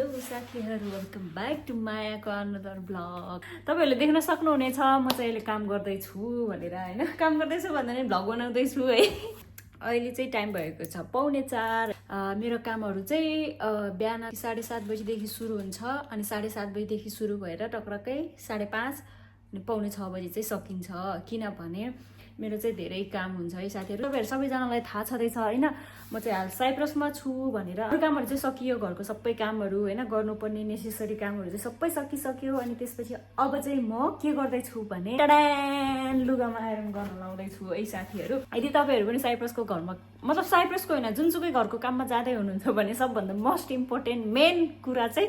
Hello साथीहरू, welcome back to मायाको another blog. तपाईँहरूले देख्न सक्नुहुनेछ म चाहिँ अहिले काम गर्दैछु भनेर होइन, काम गर्दैछु भन्दा नि भ्लग बनाउँदैछु है। अहिले चाहिँ टाइम भएको छ 4:45। मेरो कामहरू चाहिँ बिहान 7:30 बजीदेखि सुरु हुन्छ अनि 7:30 बजीदेखि सुरु भएर टक्रक्कै 5:30 अनि 5:45 बजी चाहिँ सकिन्छ। किनभने मेरो चाहिँ धेरै काम हुन्छ है साथीहरू। तपाईँहरू सबैजनालाई थाहा छँदैछ होइन, म चाहिँ हाल साइप्रसमा छु भनेर। अरू कामहरू चाहिँ सकियो, घरको सबै कामहरू होइन, गर्नुपर्ने नेसेसरी कामहरू चाहिँ सबै सकिसक्यो। अनि त्यसपछि अब चाहिँ म के गर्दैछु भने टाडान लुगामा आइरन गर्न लाउँदैछु है साथीहरू। यदि तपाईँहरू पनि साइप्रसको घरमा मतलब साइप्रसको होइन जुनसुकै घरको काममा जाँदै हुनुहुन्छ भने सबभन्दा मोस्ट इम्पोर्टेन्ट मेन कुरा चाहिँ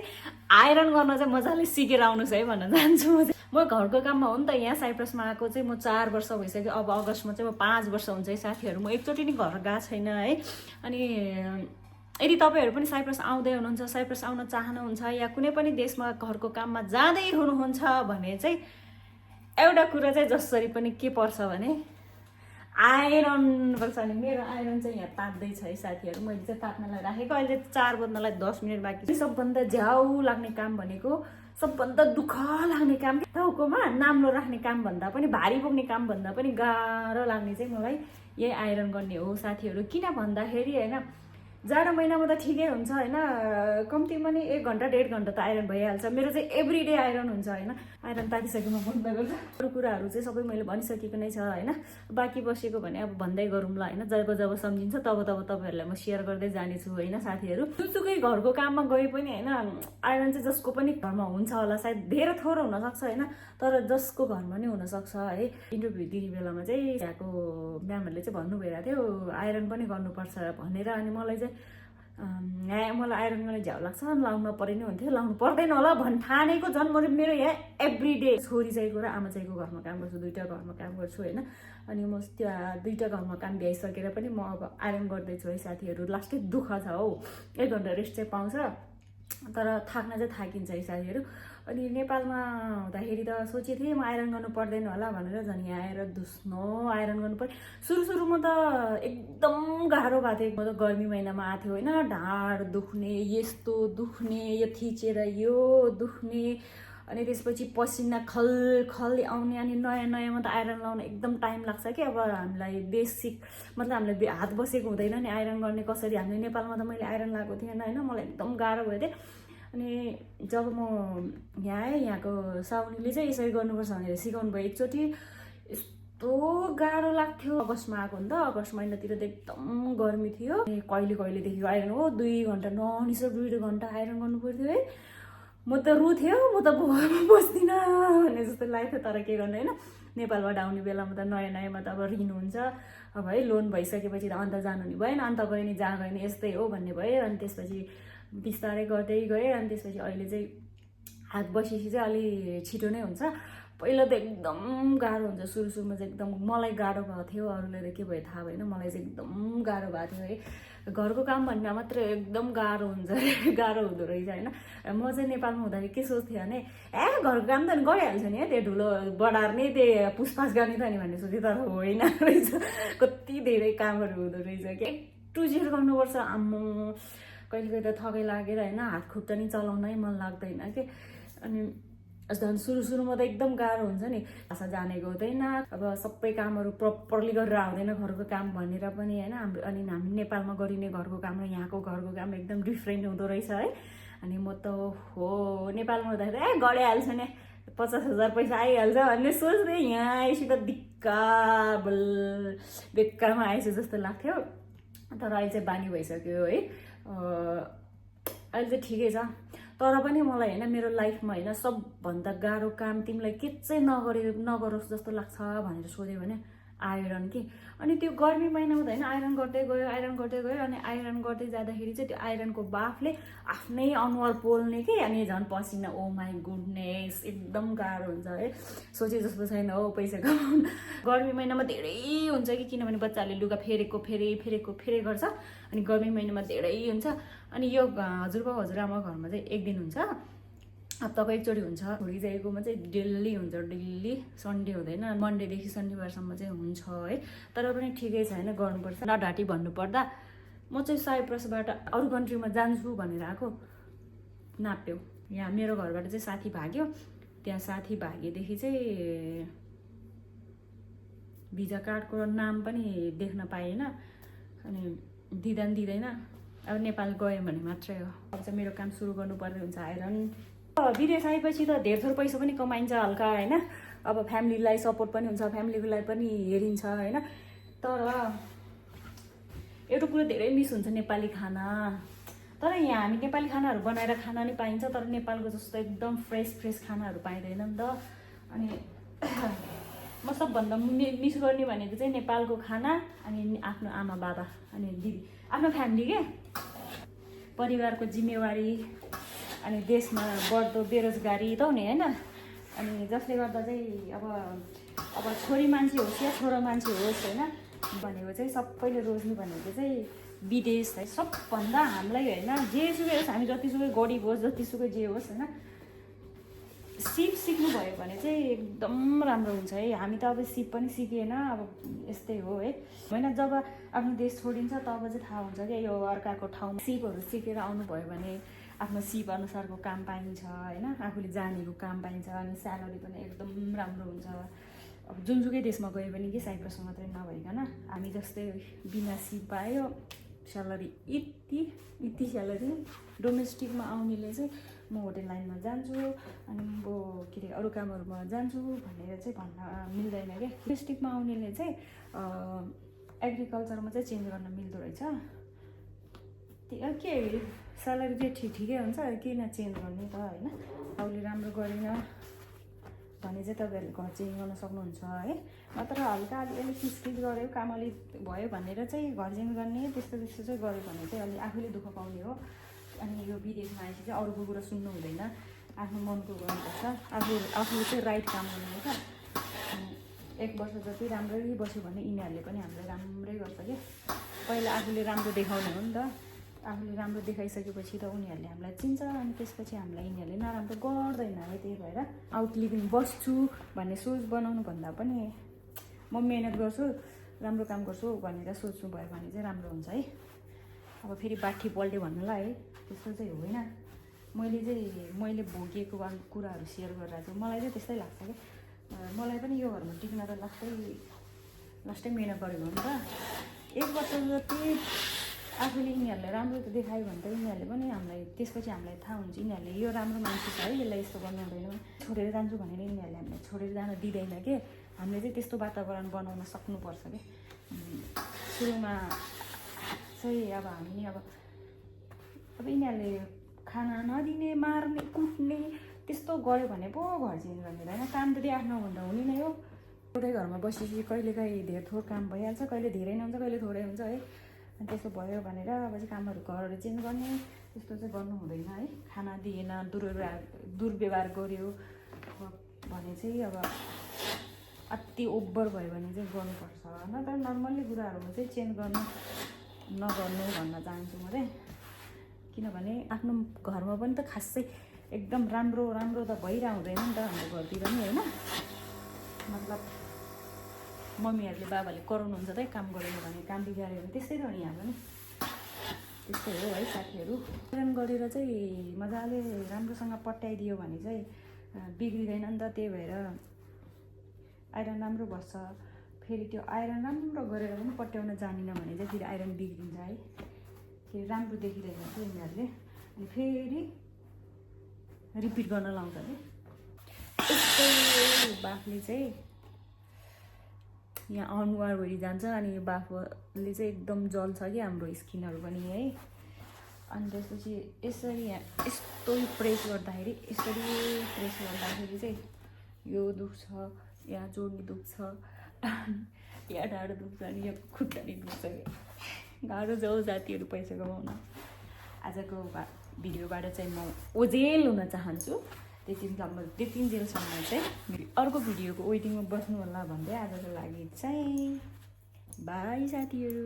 आइरन गर्न चाहिँ मजाले सिकेर आउनुहोस् है भन्न चाहन्छु। म घरको काममा हो नि त यहाँ साइप्रसमा आएको चाहिँ म 4 वर्ष भइसक्यो। अब अगस्तमा चाहिँ म 5 वर्ष हुन्छ है साथीहरू। म एकचोटि नि घर गएको छैन है। अनि यदि तपाईँहरू पनि साइप्रस आउँदै हुनुहुन्छ, साइप्रस आउन चाहनुहुन्छ या कुनै पनि देशमा घरको काममा जाँदै हुनुहुन्छ भने चाहिँ एउटा कुरा चाहिँ जसरी पनि के पर्छ भने आइरन पर्छ। अनि मेरो आइरन चाहिँ यहाँ तात्दैछ है साथीहरू। मैले चाहिँ तात्नलाई राखेको, अहिले 4 बज्नलाई 10 मिनट बाँकी। सबभन्दा झ्याउ लाग्ने काम भनेको, सबभन्दा दुःख लाग्ने काम, टाउकोमा नाम्लो राख्ने काम भन्दा पनि, भारी बोक्ने काम भन्दा पनि गाह्रो लाग्ने चाहिँ मलाई यही आइरन गर्ने हो साथीहरू। किन भन्दाखेरि होइन, जाडो महिनामा त ठिकै हुन्छ होइन, कम्तीमा नि 1 घन्टा 1.5 घन्टा त आइरन भइहाल्छ। मेरो चाहिँ एभ्री डे आइरन हुन्छ होइन। आइरन तातिसकेमा बन्द गर्छ। अरू कुराहरू चाहिँ सबै मैले भनिसकेको नै छ होइन, बाँकी बसेको भने अब भन्दै गरौँला होइन। जब जब सम्झिन्छ तब तब तपाईँहरूलाई म सेयर गर्दै जानेछु होइन साथीहरू। जुनसुकै घरको काममा गए पनि होइन, आइरन चाहिँ जसको पनि घरमा हुन्छ होला, सायद धेरै थोरो हुनसक्छ होइन, तर जसको घरमा नि हुनसक्छ है। इन्टरभ्यू दिने बेलामा चाहिँ यहाँको म्यामहरूले चाहिँ भन्नु भइरहेको थियो आइरन पनि गर्नुपर्छ भनेर। अनि मलाई चाहिँ मलाई आइरन गर्ने झ्याउ लाग्छ, लाउनु परे नै हुन्थ्यो, लाउनु पर्दैन होला ठानेको झन् मेरो यहाँ एभ्री डे छोरी चाहिँको र आमा चाहिँको घरमा काम गर्छु, 2टा घरमा काम गर्छु होइन। अनि म त्यहाँ 2टा घरमा काम भ्याइसकेर पनि म अब आइरन गर्दैछु है साथीहरू। लास्टै दुःख छ हौ, 1 घन्टा रेस्ट चाहिँ पाउँछ तर थाक्न चाहिँ थाकिन्छ है साथीहरू। अनि नेपालमा हुँदाखेरि त सोचेको थिएँ म आइरन गर्नु पर्दैन होला भनेर, झन् यहाँ आएर धुस्नो आइरन गर्नु पर्यो। सुरुमा त एकदम गाह्रो भएको थियो। म त गर्मी महिनामा आएको थियो होइन, ढाड दुख्ने, यस्तो दुख्ने, यो थिचेर यो दुख्ने, अनि त्यसपछि पसिना खल आउने। अनि नयाँमा त आइरन लाउन एकदम टाइम लाग्छ कि। अब हामीलाई बेसिक मतलब हामीले हात बसेको हुँदैन नि आइरन गर्ने कसरी। हामीले नेपालमा त मैले आइरन लगाएको थिएन होइन, मलाई एकदम गाह्रो भयो थियो। अनि जब म यहाँ आएँ, यहाँको साउनीले चाहिँ यसरी गर्नुपर्छ भनेर सिकाउनु भयो एकचोटि। यस्तो गाह्रो लाग्थ्यो। अगस्तमा आएको नि त, अगस्त महिनातिर त एकदम गर्मी थियो। कहिलेदेखिको आइरन हो 2 घन्टा ननिसक 2 घन्टा आइरन गर्नु पर्थ्यो है। म त रुथ्यो, म त बस्दिनँ भन्ने जस्तो लाग्थ्यो। तर के गर्नु होइन, नेपालबाट आउने बेलामा त नयाँमा त अब रिनुहुन्छ अब है। लोन भइसकेपछि त अन्त जानु नि भएन, अन्त गयो नि जहाँ गयो नि यस्तै हो भन्ने भयो। अनि त्यसपछि बिस्तारै गर्दै गएँ। अनि त्यसपछि अहिले चाहिँ हात बसेपछि चाहिँ अलि छिटो नै हुन्छ। पहिला त एकदम गाह्रो हुन्छ, सुरुमा चाहिँ एकदम मलाई गाह्रो भएको थियो। अरूले त के भयो थाहा भएन, मलाई चाहिँ एकदम गाह्रो भएको थियो है। घरको काम भन्दा मात्र एकदम गाह्रो हुन्छ, गाह्रो हुँदो रहेछ होइन। म चाहिँ नेपालमा हुँदाखेरि के सोच्थेँ भने घरको काम त नि गरिहाल्छ नि है, त्यो ठुलो बढार्ने त्यो पुसपास गर्ने त नि भन्ने सोचेँ। तर होइन रहेछ, कति धेरै कामहरू हुँदो रहेछ कि टु जेरो गर्नुपर्छ। आम्मो कहिले त थकै लागेर होइन, हात खुट्टा नि चलाउनै मन लाग्दैन कि। अनि झन् सुरुमा त एकदम गाह्रो हुन्छ नि, भाषा जानेको हुँदैन, अब सबै कामहरू प्रपरली गरेर आउँदैन घरको काम भनेर पनि होइन। हाम्रो अनि हामी नेपालमा गरिने घरको काम र यहाँको घरको काम एकदम डिफ्रेन्ट हुँदो रहेछ है। अनि म त हो नेपालमा हुँदाखेरि गरिहाल्छ नि, 50,000 पैसा आइहाल्छ भन्ने सोच्दै यहाँ आएपछि त दिक्का बेकारमा आएछु जस्तो लाग्थ्यो। तर अहिले चाहिँ बानी भइसक्यो है। अहिले चाहिँ ठिकै छ। तर पनि मलाई होइन मेरो लाइफमा होइन सबभन्दा गाह्रो काम तिमीलाई के चाहिँ नगरोस् जस्तो लाग्छ भनेर सोध्यो भने आइरन कि। अनि त्यो गर्मी महिनामा त होइन आइरन गर्दै गयो अनि आइरन गर्दै जाँदाखेरि चाहिँ त्यो आइरनको बाफले आफ्नै अनुहार पोल्ने कि। अनि झन् पसिना, ओ माई गुडनेस एकदम गाह्रो हुन्छ है। सोचे जस्तो छैन हो पैसा कमाउनु। गर्मी महिनामा धेरै हुन्छ कि, किनभने बच्चाहरूले लुगा फेरे गर्छ। अनि गर्मी महिनामा धेरै हुन्छ। अनि यो हजुरबा हजुरआमा घरमा चाहिँ 1 दिन हुन्छ, हप्ताको एकचोटि हुन्छ। छोरी चाहिँकोमा चाहिँ डेली हुन्छ, डेली सन्डे हुँदैन, मन्डेदेखि शनिबारसम्म चाहिँ हुन्छ है। तर पनि ठिकै छ होइन, गर्नुपर्छ। नढाँटी भन्नुपर्दा म चाहिँ साइप्रसबाट अरू कन्ट्रीमा जान्छु भनेर आएको, नाप्यो। यहाँ मेरो घरबाट चाहिँ साथी भाग्यो, त्यहाँ साथी भागेदेखि चाहिँ भिजा कार्डको नाम पनि देख्न पाएन, अनि दिँदैन। अब नेपाल गयो भने मात्रै हो। अब चाहिँ मेरो काम सुरु गर्नुपर्ने हुन्छ आइरन। विदेश आएपछि त धेर थोर पैसा पनि कमाइन्छ हल्का होइन। अब फ्यामिलीलाई सपोर्ट पनि हुन्छ, फ्यामिलीलाई पनि हेरिन्छ होइन। तर एउटा कुरो धेरै मिस हुन्छ नेपाली खाना। तर यहाँ हामी नेपाली खानाहरू बनाएर खान नि पाइन्छ, तर नेपालको जस्तो एकदम फ्रेस खानाहरू पाइँदैन नि त। अनि म सबभन्दा मिस गर्ने भनेको चाहिँ नेपालको खाना, अनि आफ्नो आमा बाबा अनि दिदी, आफ्नो फ्यामिली के परिवारको जिम्मेवारी, अनि देशमा बढ्दो बेरोजगारी त हुने होइन। अनि जसले गर्दा चाहिँ अब छोरी मान्छे होस् या छोरा मान्छे होस् होइन, भनेको चाहिँ सबैले रोज्नु भनेको चाहिँ विदेश है। सबभन्दा हामीलाई होइन जेसुकै होस्, हामी जतिसुकै गरिब होस्, जतिसुकै जे होस् होइन, सिप सिक्नु भयो भने चाहिँ एकदम राम्रो हुन्छ है। हामी त अब सिप पनि सिकेन, अब यस्तै हो है होइन। जब आफ्नो देश छोडिन्छ तब चाहिँ थाहा हुन्छ क्या यो अर्काको ठाउँमा। सिपहरू सिकेर आउनुभयो भने आफ्नो सिप अनुसारको काम पाइन्छ होइन, आफूले जानेको काम पाइन्छ, अनि स्यालेरी पनि एकदम राम्रो हुन्छ। अब जुनसुकै देशमा गयो भने कि साइप्रस मात्रै नभइकन हामी जस्तै बिना सिप पायो स्यालेरी यति स्यालेरी। डोमेस्टिकमा आउनेले चाहिँ म होटेल लाइनमा जान्छु, अनि म के अरे अरू कामहरूमा जान्छु भनेर चाहिँ भन्न मिल्दैन क्या। डोमेस्टिकमा आउनेले चाहिँ एग्रिकल्चरमा चाहिँ चेन्ज गर्न मिल्दो रहेछ। के स्यालेरी चाहिँ ठिकै हुन्छ, किन चेन्ज गर्ने त होइन। आफूले राम्रो गरेन भने चाहिँ तपाईँहरूले घर चेन्ज गर्न सक्नुहुन्छ है। नत्र हल्का अलिअलि किचकिच गऱ्यो, काम अलिक भयो भनेर चाहिँ घर चेन्ज गर्ने त्यस्तो चाहिँ गऱ्यो भने चाहिँ अलि आफूले दुःख पाउने हो। अनि यो विदेशमा आएपछि चाहिँ अरूको कुरा सुन्नु हुँदैन, आफ्नो मनको गर्नुपर्छ। आफूले चाहिँ राइट काम गर्नुपर्छ। 1 वर्ष जति राम्ररी बस्यो भने यिनीहरूले पनि हामीलाई राम्रै गर्छ क्या। पहिला आफूले राम्रो देखाउने हो नि त। आफूले राम्रो देखाइसकेपछि त उनीहरूले हामीलाई चिन्छ, अनि त्यसपछि हामीलाई यिनीहरूले नराम्रो गर्दैन है। त्यही भएर आउटलिभिङ बस्छु भन्ने सोच बनाउनु भन्दा पनि म मेहनत गर्छु, राम्रो काम गर्छु भनेर सोच्नु भयो भने चाहिँ राम्रो हुन्छ है। अब फेरि बाठी पल्ट्यो भन्नुलाई है, त्यस्तो चाहिँ होइन। मैले भोगेको कुराहरू सेयर गरेर चाहिँ मलाई चाहिँ त्यस्तै लाग्छ क्या। मलाई पनि यो घरमा टिक्न त लास्टै मिहिनेत गरेको हो नि त। 1 वर्ष जति आफूले यिनीहरूलाई राम्रो त देखायो भने त यिनीहरूले पनि हामीलाई त्यसपछि हामीलाई थाहा हुन्छ यिनीहरूले यो राम्रो मान्छे छ है, यसलाई यस्तो गर्नु हुँदैन। छोडेर जान्छु भनेर यिनीहरूले हामीलाई छोडेर जान दिँदैन के। हामीले चाहिँ त्यस्तो वातावरण बनाउन सक्नुपर्छ क्या। सुरुमा चाहिँ अब हामी अब यिनीहरूले खाना नदिने, मार्ने, कुट्ने त्यस्तो गऱ्यो भने पो घर चेन्ज गर्ने होइन। काम त 8-9 घन्टा हुने नै हो। एउटै घरमा बसेपछि कहिलेकाहीँ धेर थोर काम भइहाल्छ, कहिले धेरै नै हुन्छ, कहिले थोरै हुन्छ है। अनि त्यस्तो भयो भनेर अब चाहिँ कामहरू घरहरू चेन्ज गर्ने त्यस्तो चाहिँ गर्नु हुँदैन है। खाना दिएन, दुर्व्यवहार गर्यो भने चाहिँ अब अति ओभर भयो भने चाहिँ गर्नुपर्छ। नत्र नर्मल्ली कुराहरूमा चाहिँ चेन्ज नगर्नु भन्न चाहन्छु म चाहिँ। किनभने आफ्नो घरमा पनि त खासै एकदम राम्रो त भइरह हुँदैन नि त हाम्रो घरतिर पनि होइन। मतलब मम्मीहरूले बाबाले कराउनुहुन्छ त काम गरेन भने, काम बिगाऱ्यो भने त्यस्तै त हो नि हाम्रो नि। त्यस्तै हो है साथीहरू। आइरन गरेर चाहिँ मजाले राम्रोसँग पट्याइदियो भने चाहिँ बिग्रिँदैन नि त। त्यही भएर आइरन राम्रो बस्छ। फेरि त्यो आइरन राम्रो गरेर पनि पट्याउन जानिन भने चाहिँ फेरि आइरन बिग्रिन्छ है। के राम्रो देखिरहेको हुन्छ यिनीहरूले, अनि फेरि रिपिट गर्न लाउँछ कि। यस्तै बाफले चाहिँ यहाँ अनुहार भइजान्छ, अनि यो बाफले चाहिँ एकदम जल्छ कि हाम्रो स्किनहरू पनि है। अनि त्यसपछि यसरी यहाँ यस्तो प्रेस गर्दाखेरि चाहिँ यो दुख्छ, यहाँ जोड्नी दुख्छ, यहाँ ढाडो दुख्छ, अनि यहाँ खुट्टा नि दुख्छ कि। गाह्रो जाऊ साथीहरू पैसा कमाउन। आजको भिडियोबाट चाहिँ म ओझेल हुन चाहन्छु। त्यतिन्जेलसम्म चाहिँ अर्को भिडियोको वेटिङमा बस्नु होला भन्दै आजको लागि चाहिँ बाई साथीहरू।